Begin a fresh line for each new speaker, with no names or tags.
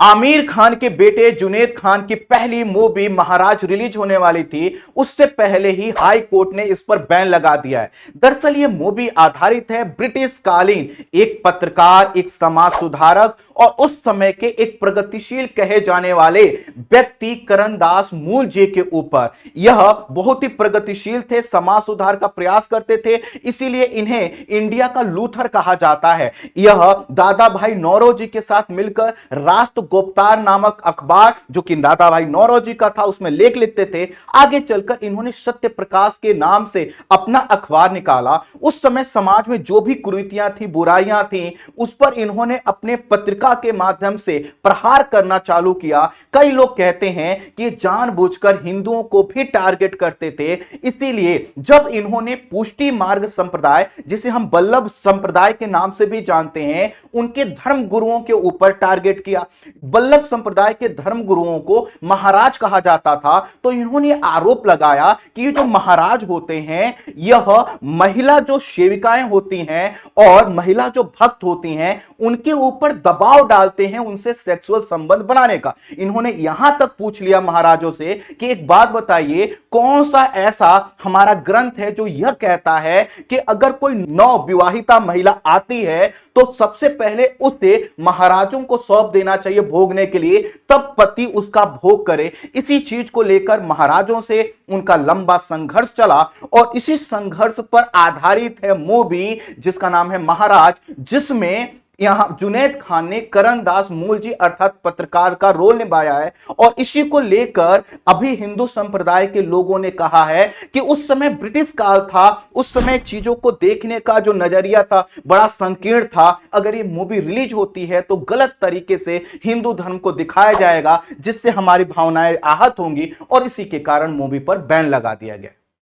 आमिर खान के बेटे जुनैद खान की पहली मूवी महाराज रिलीज होने वाली थी, उससे पहले ही हाई कोर्ट ने इस पर बैन लगा दिया है। दरअसल यह मूवी आधारित है ब्रिटिश कालीन एक पत्रकार, एक समाज सुधारक और उस समय के एक प्रगतिशील कहे जाने वाले व्यक्ति करनदास मूलजी के ऊपर। यह बहुत ही प्रगतिशील थे, समाज सुधार का प्रयास करते थे, इसीलिए इन्हें इंडिया का लूथर कहा जाता है। यह दादा भाई नौरोजी के साथ मिलकर राष्ट्र गुप्तार नामक अखबार, जो कि दादा भाई नौरोजी का था, उसमें लेख लिखते थे। आगे चलकर इन्होंने सत्य प्रकाश के नाम से अपना अखबार निकाला। उस समय समाज में जो भी कुरीतियां थी, बुराइयां थी, उस पर इन्होंने अपने पत्रिका के माध्यम से प्रहार करना चालू किया। कई लोग कहते हैं कि जानबूझकर हिंदुओं को भी टारगेट करते थे। इसीलिए जब इन्होंने पुष्टि मार्ग संप्रदाय, जिसे हम वल्लभ संप्रदाय के नाम से भी जानते हैं, उनके धर्म गुरुओं के ऊपर टारगेट किया। वल्लभ संप्रदाय के धर्म गुरुओं को महाराज कहा जाता था, तो इन्होंने आरोप लगाया कि ये जो महाराज होते हैं, यह महिला जो सेविकाएं होती हैं और महिला जो भक्त होती हैं, उनके ऊपर दबाव डालते हैं उनसे सेक्सुअल संबंध बनाने का। इन्होंने यहां तक पूछ लिया महाराजों से कि एक बात बताइए, कौन सा ऐसा हमारा ग्रंथ है जो यह कहता है कि अगर कोई नव विवाहिता महिला आती है तो सबसे पहले उसे महाराजों को सौंप देना चाहिए भोगने के लिए, तब पति उसका भोग करे। इसी चीज को लेकर महाराजों से उनका लंबा संघर्ष चला और इसी संघर्ष पर आधारित है मूवी जिसका नाम है महाराज, जिसमें यहां जुनैद खान ने करनदास मूलजी अर्थात पत्रकार का रोल निभाया है। और इसी को लेकर अभी हिंदू संप्रदाय के लोगों ने कहा है कि उस समय ब्रिटिश काल था, उस समय चीजों को देखने का जो नजरिया था बड़ा संकीर्ण था। अगर ये मूवी रिलीज होती है तो गलत तरीके से हिंदू धर्म को दिखाया जाएगा, जिससे हमारी भावनाएं आहत होंगी और इसी के कारण मूवी पर बैन लगा दिया गया।